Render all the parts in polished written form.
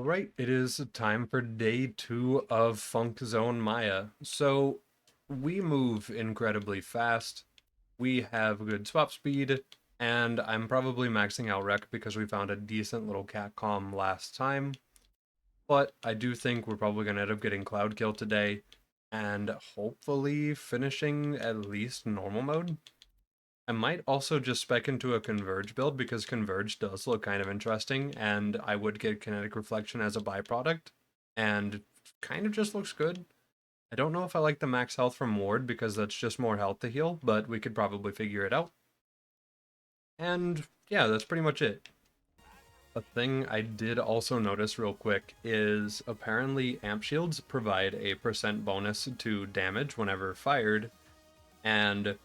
Alright, it is time for day 2 of Funkzone Maya. So, we move incredibly fast, we have good swap speed, and I'm probably maxing out Rec because we found a decent little catcom last time. But I do think we're probably going to end up getting Cloud Kill today, and hopefully finishing at least normal mode. I might also just spec into a Converge build because Converge does look kind of interesting, and I would get Kinetic Reflection as a byproduct, and kind of just looks good. I don't know if I like the max health from Ward because that's just more health to heal, but we could probably figure it out. And yeah, that's pretty much it. A thing I did also notice real quick is apparently amp shields provide a % bonus to damage whenever fired, and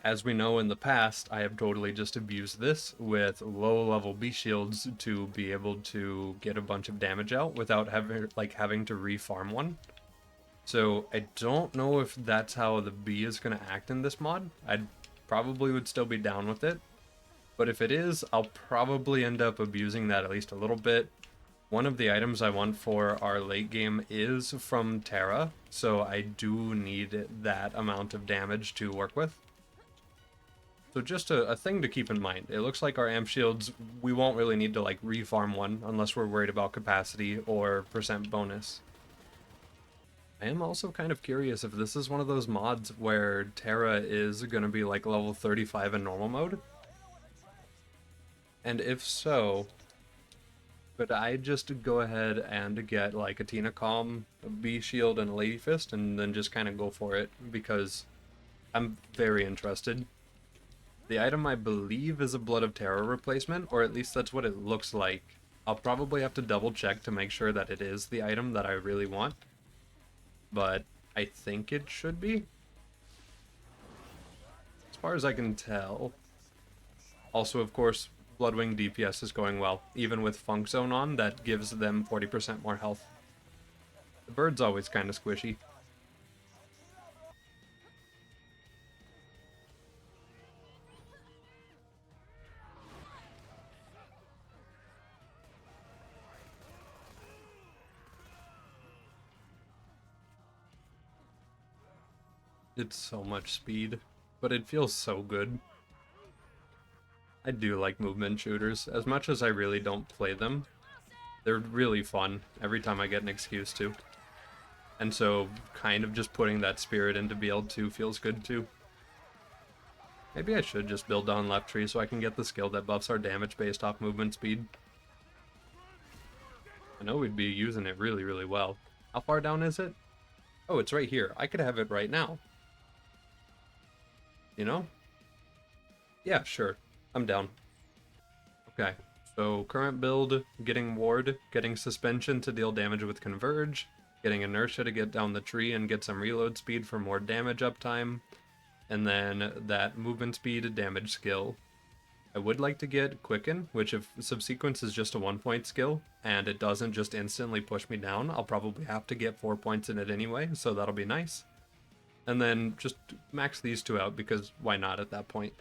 as we know in the past, I have totally just abused this with low-level B shields to be able to get a bunch of damage out without having to re-farm one. So I don't know if that's how the B is going to act in this mod. I probably would still be down with it, but if it is, I'll probably end up abusing that at least a little bit. One of the items I want for our late game is from Terra, so I do need that amount of damage to work with. So just a thing to keep in mind. It looks like our amp shields, we won't really need to like refarm one unless we're worried about capacity or % bonus. I am also kind of curious if this is one of those mods where Terra is going to be like level 35 in normal mode. And if so, could I just go ahead and get like a Tina Calm, a B shield, and a Lady Fist and then just kind of go for it because I'm very interested. The item I believe is a Blood of Terror replacement, or at least that's what it looks like. I'll probably have to double check to make sure that it is the item that I really want, but I think it should be, as far as I can tell. Also, of course, Bloodwing DPS is going well. Even with Funkzone on, that gives them 40% more health. The bird's always kind of squishy. It's so much speed, but it feels so good. I do like movement shooters, as much as I really don't play them. They're really fun every time I get an excuse to. And so, kind of just putting that spirit into BL2 feels good too. Maybe I should just build down left tree so I can get the skill that buffs our damage based off movement speed. I know we'd be using it really, really well. How far down is it? Oh, it's right here. I could have it right now. You know? Yeah, sure. I'm down. Okay, so current build, getting ward, getting suspension to deal damage with converge, getting inertia to get down the tree and get some reload speed for more damage uptime, and then that movement speed damage skill. I would like to get quicken, which if subsequence is just a 1-point skill and it doesn't just instantly push me down, I'll probably have to get 4 points in it anyway, so that'll be nice. And then just max these two out because why not at that point?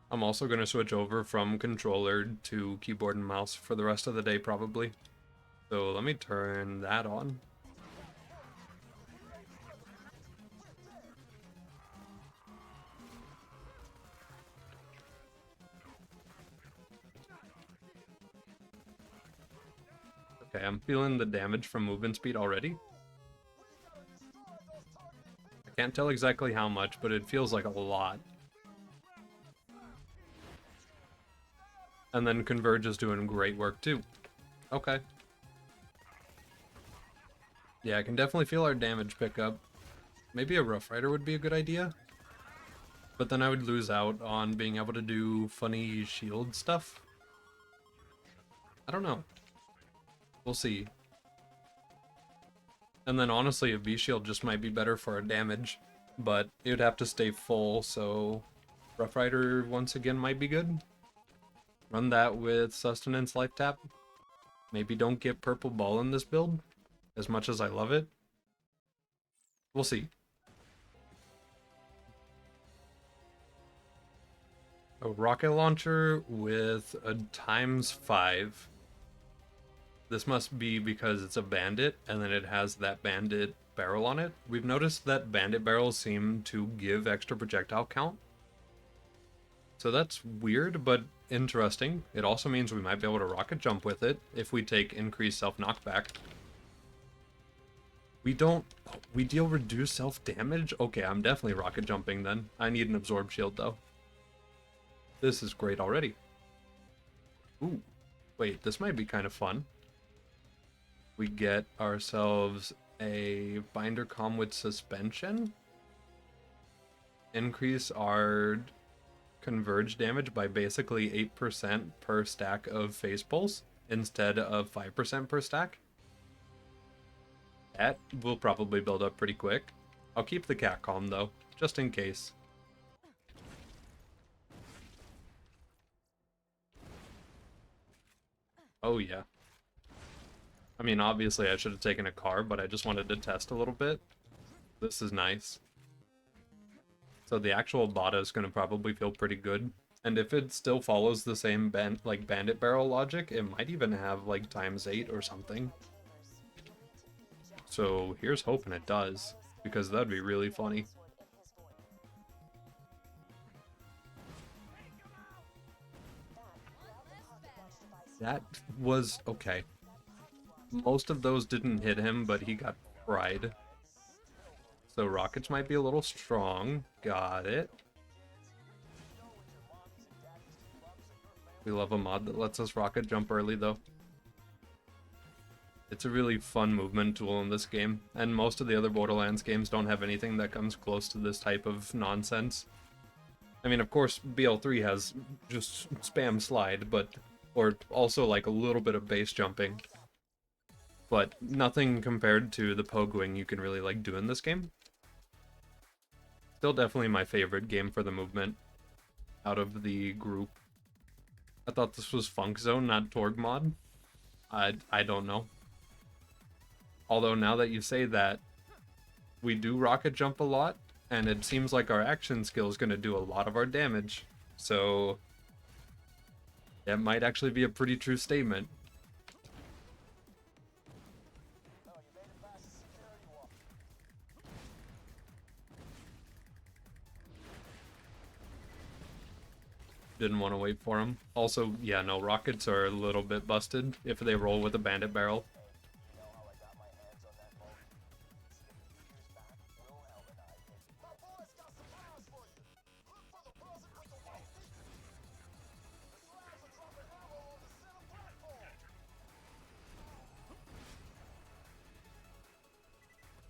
I'm also going to switch over from controller to keyboard and mouse for the rest of the day probably. So let me turn that on. Okay, I'm feeling the damage from movement speed already. I can't tell exactly how much, but it feels like a lot. And then Converge is doing great work too. Okay. Yeah, I can definitely feel our damage pick up. Maybe a Rough Rider would be a good idea. But then I would lose out on being able to do funny shield stuff. I don't know. We'll see. And then honestly, a V-Shield just might be better for our damage. But it would have to stay full, so Rough Rider once again might be good. Run that with Sustenance Life Tap. Maybe don't get Purple Ball in this build, as much as I love it. We'll see. A rocket launcher with a ×5. This must be because it's a bandit, and then it has that bandit barrel on it. We've noticed that bandit barrels seem to give extra projectile count. So that's weird, but interesting. It also means we might be able to rocket jump with it if we take increased self-knockback. We deal reduced self-damage? Okay, I'm definitely rocket jumping then. I need an absorb shield though. This is great already. Ooh, wait, this might be kind of fun. We get ourselves a binder comm with suspension. Increase our converge damage by basically 8% per stack of phase pulse instead of 5% per stack. That will probably build up pretty quick. I'll keep the cat calm though, just in case. Oh yeah. I mean, obviously I should have taken a car, but I just wanted to test a little bit. This is nice. So the actual Bada is going to probably feel pretty good. And if it still follows the same bandit barrel logic, it might even have like ×8 or something. So here's hoping it does, because that'd be really funny. That was okay. Most of those didn't hit him, but he got fried. So rockets might be a little strong. Got it. We love a mod that lets us rocket jump early, though. It's a really fun movement tool in this game, and most of the other Borderlands games don't have anything that comes close to this type of nonsense. I mean, of course, BL3 has just spam slide, or also like a little bit of base jumping. But nothing compared to the pogoing you can really like do in this game. Still definitely my favorite game for the movement out of the group. I thought this was Funkzone, not Torg mod. I don't know. Although now that you say that, we do rocket jump a lot, and it seems like our action skill is going to do a lot of our damage. So that might actually be a pretty true statement. Didn't want to wait for him. Also, yeah, no, rockets are a little bit busted if they roll with a bandit barrel.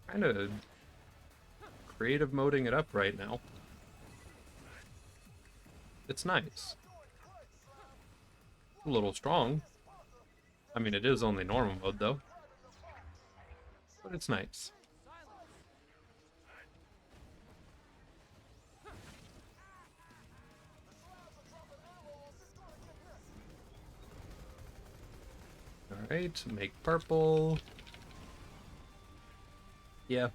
Kind of creative moding it up right now. It's nice. A little strong. I mean, it is only normal mode, though. But it's nice. Alright, make purple. Yeah.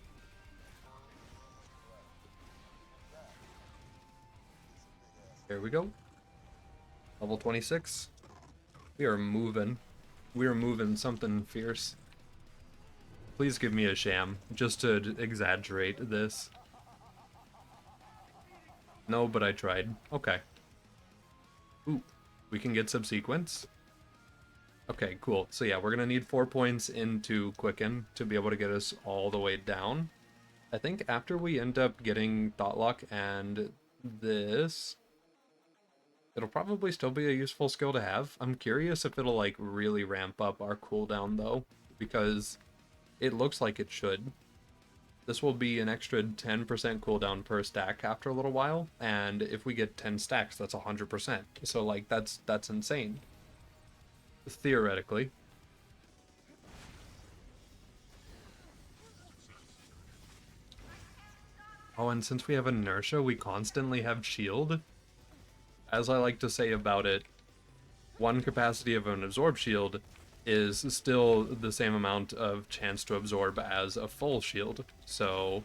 There we go. Level 26. We are moving. We are moving something fierce. Please give me a sham, just to exaggerate this. No, but I tried. Okay. Ooh, we can get subsequence. Okay, cool. So yeah, we're gonna need 4 points into Quicken to be able to get us all the way down. I think after we end up getting Thoughtlock and this, it'll probably still be a useful skill to have. I'm curious if it'll like really ramp up our cooldown though, because it looks like it should. This will be an extra 10% cooldown per stack after a little while, and if we get 10 stacks, that's 100%. So like that's insane. Theoretically. Oh, and since we have inertia, we constantly have shield. As I like to say about it, one capacity of an absorb shield is still the same amount of chance to absorb as a full shield. So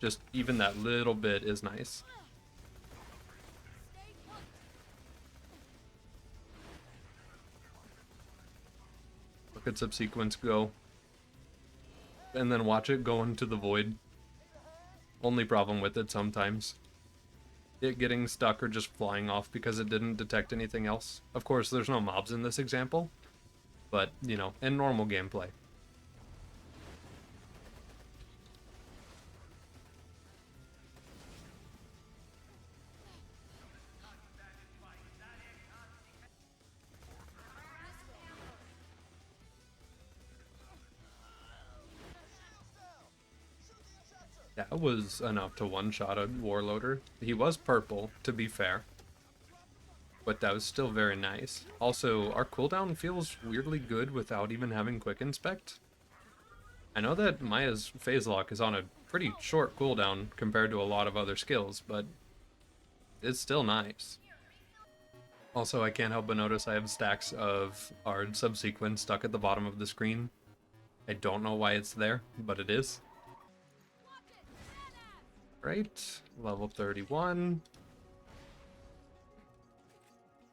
just even that little bit is nice. rocket subsequence go, and then watch it go into the void. Only problem with it sometimes. It getting stuck or just flying off because it didn't detect anything else. Of course, there's no mobs in this example, but, you know, in normal gameplay. That was enough to one-shot a Warloader. He was purple, to be fair, but that was still very nice. Also, our cooldown feels weirdly good without even having Quick Inspect. I know that Maya's Phaselock is on a pretty short cooldown compared to a lot of other skills, but it's still nice. Also, I can't help but notice I have stacks of our subsequence stuck at the bottom of the screen. I don't know why it's there, but it is. Right, level 31.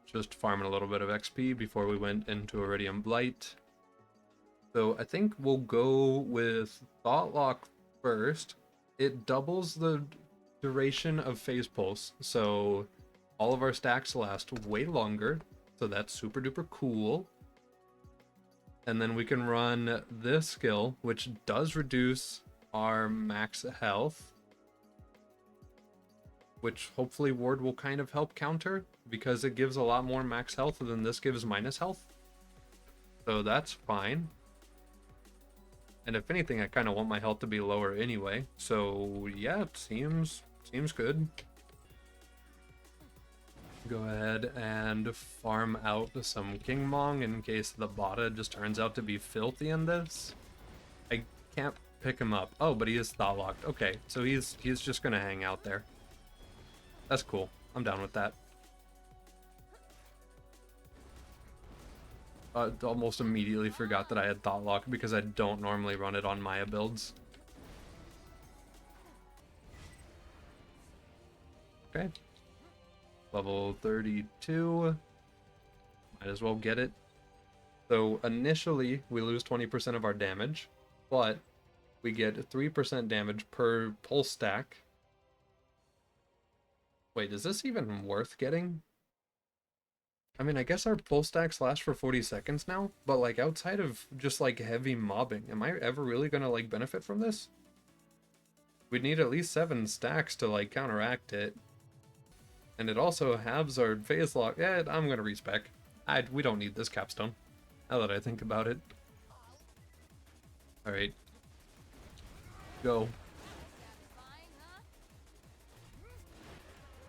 Just farming a little bit of XP before we went into Iridium Blight. So I think we'll go with Thoughtlock first. It doubles the duration of Phase Pulse, so all of our stacks last way longer, so that's super duper cool. And then we can run this skill, which does reduce our max health, which hopefully Ward will kind of help counter, because it gives a lot more max health than this gives minus health. So that's fine. And if anything, I kind of want my health to be lower anyway. So yeah, it seems good. Go ahead and farm out some King Mong in case the Bada just turns out to be filthy in this. I can't pick him up. Oh, but he is thought locked. Okay, so he's just gonna hang out there. That's cool. I'm down with that. Almost immediately forgot that I had Thought Lock because I don't normally run it on Maya builds. Okay. Level 32. Might as well get it. So initially, we lose 20% of our damage, but we get 3% damage per pulse stack. Wait, is this even worth getting? I mean, I guess our pulse stacks last for 40 seconds now, but like outside of just like heavy mobbing, am I ever really gonna like benefit from this? We'd need at least 7 stacks to like counteract it. And it also halves our phase lock. Yeah, I'm gonna respec. We don't need this capstone, now that I think about it. Alright. Go.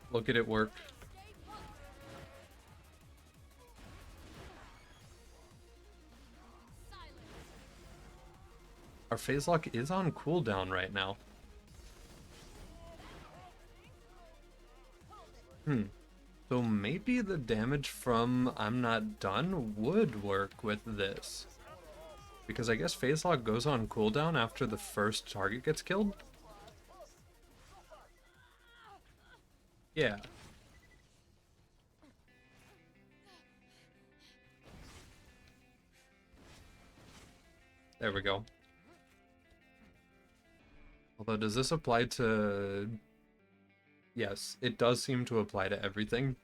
Look at it work. Our phase lock is on cooldown right now. So maybe the damage from I'm Not Done would work with this. Because I guess phase lock goes on cooldown after the first target gets killed? Yeah. There we go. Although, does this apply to... Yes, it does seem to apply to everything.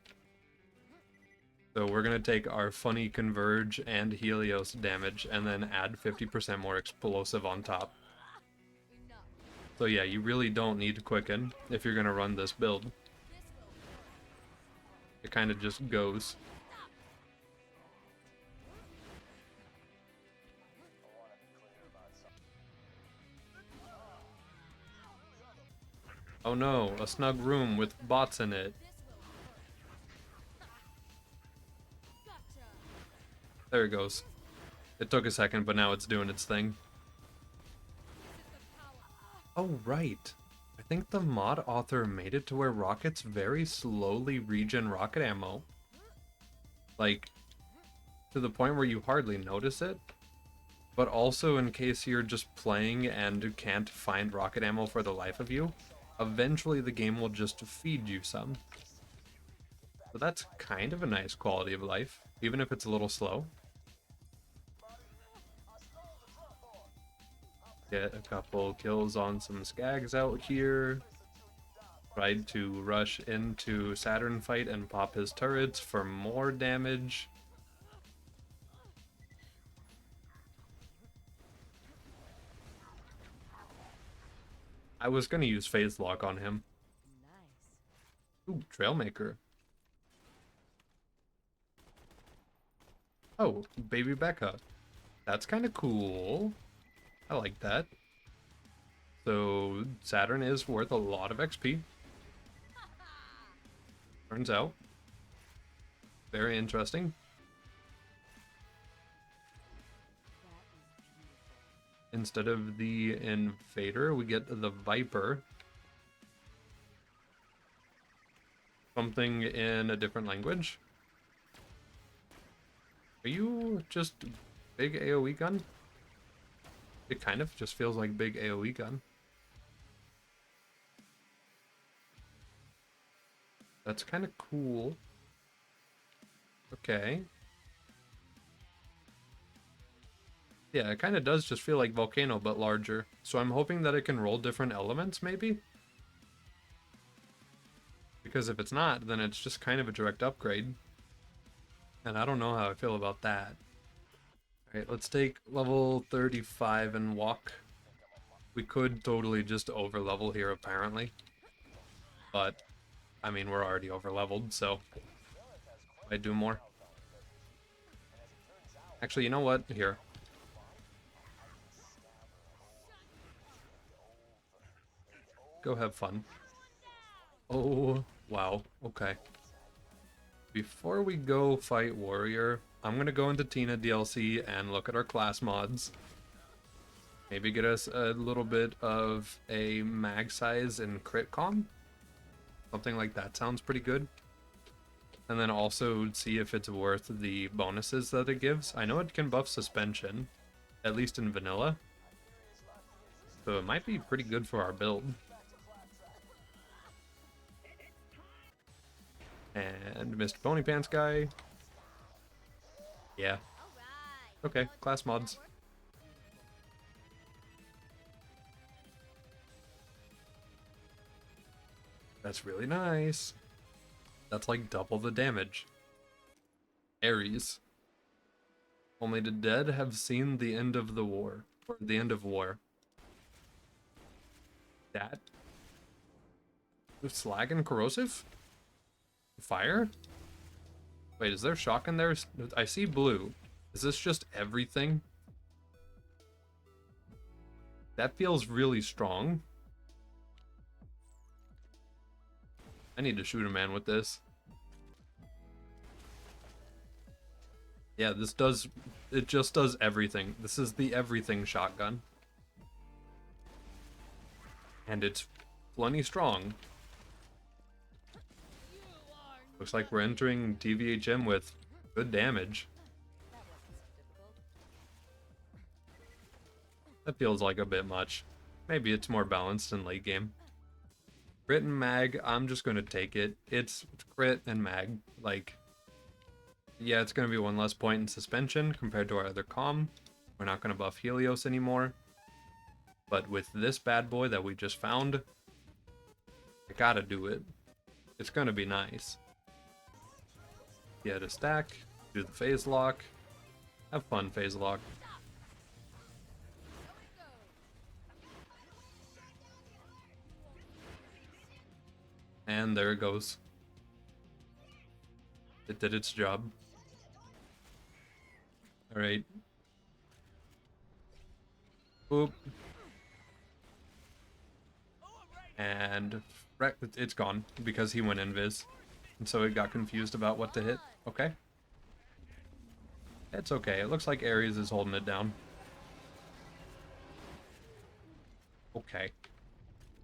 So we're going to take our funny Converge and Helios damage and then add 50% more explosive on top. So yeah, you really don't need to Quicken if you're going to run this build. It kind of just goes. Oh no, a snug room with bots in it. There it goes. It took a second, but now it's doing its thing. Oh, right. I think the mod author made it to where rockets very slowly regen rocket ammo. Like, to the point where you hardly notice it. But also in case you're just playing and can't find rocket ammo for the life of you, eventually the game will just feed you some. So that's kind of a nice quality of life, even if it's a little slow. Get a couple kills on some skags out here. Tried to rush into Saturn fight and pop his turrets for more damage. I was gonna use Phaselock on him. Ooh, Trailmaker. Oh, Baby Becca. That's kind of cool. I like that. So, Saturn is worth a lot of XP. Turns out. Very interesting. Instead of the Invader, we get the Viper. Something in a different language. Are you just big AoE gun? It kind of just feels like big AoE gun. That's kind of cool. Okay. Yeah, it kind of does just feel like Volcano, but larger. So I'm hoping that it can roll different elements, maybe? Because if it's not, then it's just kind of a direct upgrade. And I don't know how I feel about that. Alright, let's take level 35 and walk. We could totally just over-level here, apparently. But, I mean, we're already over-leveled, so I'd do more. Actually, you know what? Here. Go have fun. Oh, wow. Okay. Before we go fight Warrior, I'm gonna go into Tina DLC and look at our class mods. Maybe get us a little bit of a mag size and crit com. Something like that sounds pretty good. And then also see if it's worth the bonuses that it gives. I know it can buff suspension, at least in vanilla. So it might be pretty good for our build. And Mr. Pony Pants guy. Yeah. Okay, class mods. That's really nice. That's like double the damage. Ares. Only the dead have seen the end of the war. Or the end of war. That? Slag and corrosive? Fire? Wait, is there shock in there? I see blue. Is this just everything? That feels really strong. I need to shoot a man with this. Yeah, this does... It just does everything. This is the everything shotgun. And it's plenty strong. Looks like we're entering TVHM with good damage. That feels like a bit much. Maybe it's more balanced in late game. Crit and mag, I'm just going to take it. It's crit and mag. Like, yeah, it's going to be one less point in suspension compared to our other comm. We're not going to buff Helios anymore. But with this bad boy that we just found, I gotta do it. It's going to be nice. Get a stack, do the Phaselock. Have fun, Phaselock. And there it goes. It did its job. Alright. Boop. And it's gone because he went invis. And so it got confused about what to hit. Okay. It's okay. It looks like Ares is holding it down. Okay.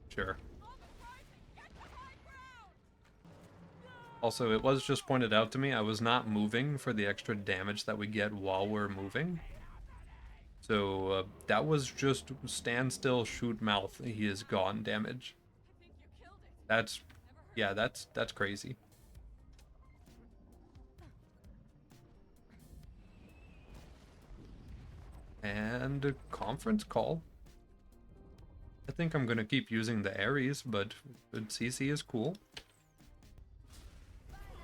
Sure. Also, it was just pointed out to me, I was not moving for the extra damage that we get while we're moving. So, that was just stand still, shoot mouth, he is gone damage. That's, yeah, that's crazy. And conference call. I think I'm gonna keep using the Ares, but CC is cool.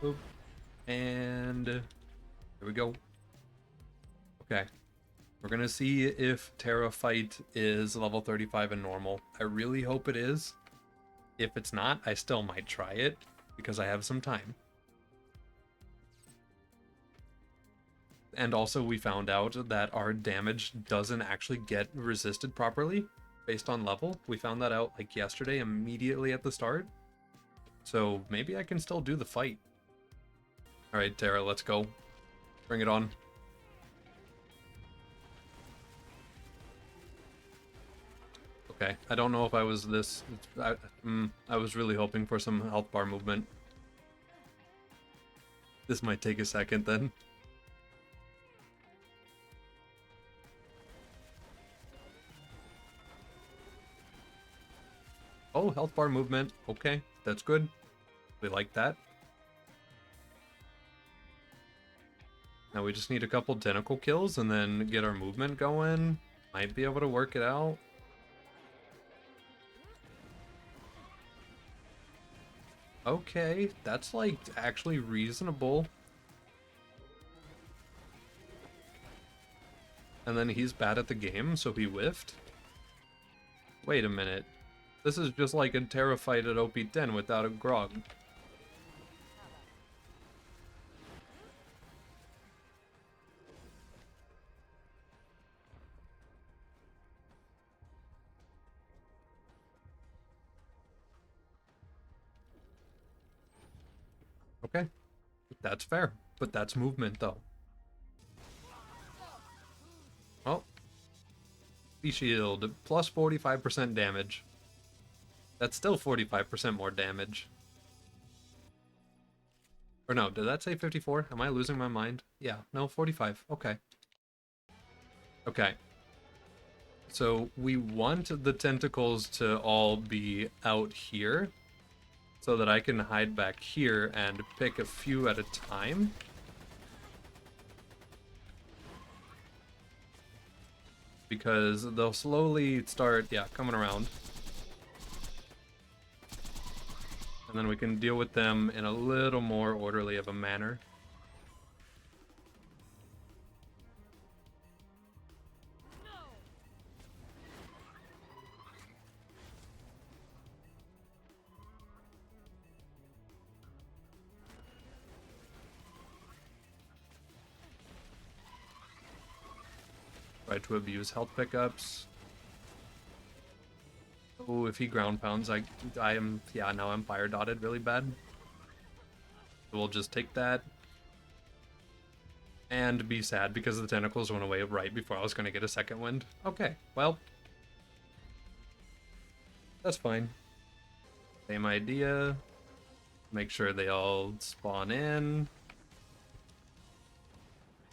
Boop. And here we go. Okay. We're gonna see if Terra Fight is level 35 and normal. I really hope it is. If it's not, I still might try it, because I have some time. And also we found out that our damage doesn't actually get resisted properly based on level. We found that out like yesterday immediately at the start. So maybe I can still do the fight. Alright, Terra, let's go. Bring it on. Okay, I don't know if I was this... I was really hoping for some health bar movement. This might take a second then. Oh, health bar movement. Okay, that's good. We like that. Now we just need a couple tentacle kills and then get our movement going. Might be able to work it out. Okay, that's like actually reasonable. And then he's bad at the game, so he whiffed? Wait a minute. This is just like a Terra fight at OP10 without a grog. Okay, that's fair, but that's movement though. Oh, shield, plus 45% damage. That's still 45% more damage. Or no, did that say 54? Am I losing my mind? Yeah, no, 45. Okay. Okay. So we want the tentacles to all be out here so that I can hide back here and pick a few at a time. Because they'll slowly start, yeah, coming around. And then we can deal with them in a little more orderly of a manner. Try to abuse health pickups. Oh, if he ground pounds, I am, yeah, now I'm fire dotted really bad. So we'll just take that. And be sad because the tentacles went away right before I was going to get a second wind. Okay, well. That's fine. Same idea. Make sure they all spawn in.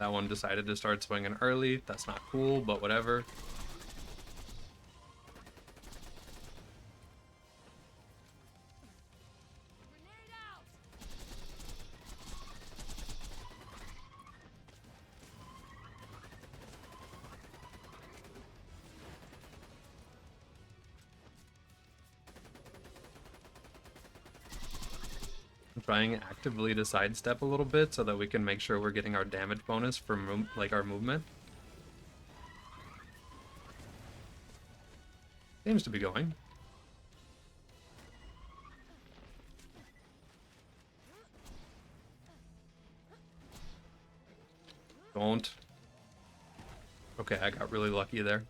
That one decided to start swinging early. That's not cool, but whatever. I'm trying actively to sidestep a little bit so that we can make sure we're getting our damage bonus from like our movement. Seems to be going. Don't. Okay, I got really lucky there.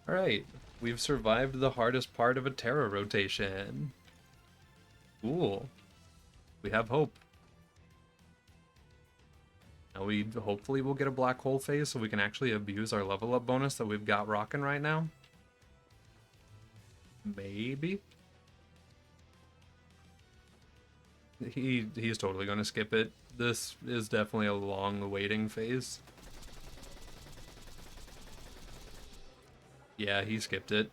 Alright, we've survived the hardest part of a Terra rotation. Cool. We have hope. Now we hopefully will get a black hole phase so we can actually abuse our level up bonus that we've got rocking right now. Maybe. He's totally going to skip it. This is definitely a long waiting phase. Yeah, he skipped it.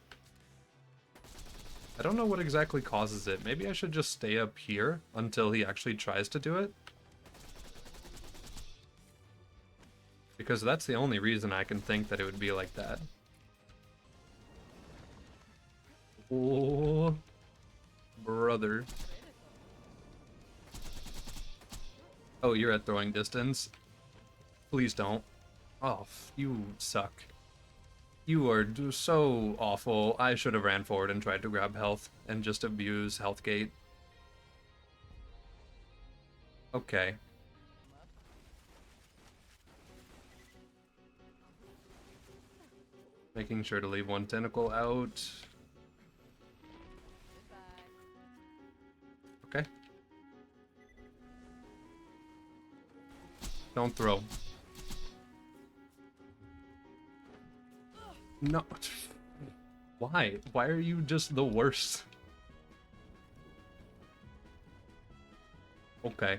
I don't know what exactly causes it. Maybe I should just stay up here until he actually tries to do it. Because that's the only reason I can think that it would be like that. Oh, brother. Oh, you're at throwing distance. Please don't. Oh, you suck. You are so awful. I should have ran forward and tried to grab health and just abuse health gate. Okay. Making sure to leave one tentacle out. Okay. Don't throw. No. Why? Why are you just the worst? Okay.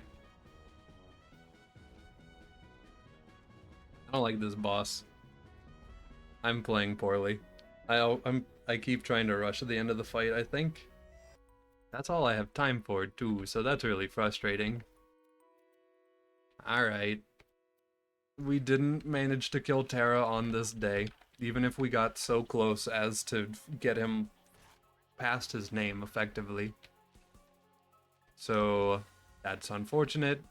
I don't like this boss. I'm playing poorly. I keep trying to rush at the end of the fight, I think. That's all I have time for, too, so that's really frustrating. Alright. We didn't manage to kill Terra on this day, even if we got so close as to get him past his name, effectively. So, that's unfortunate.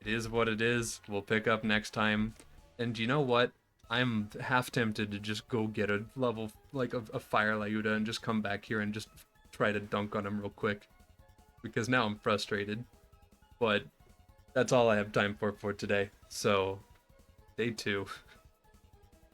It is what it is. We'll pick up next time. And you know what? I'm half tempted to just go get a level, like a Fire Lyuda and just come back here and just try to dunk on him real quick. Because now I'm frustrated. But that's all I have time for today. So, day 2.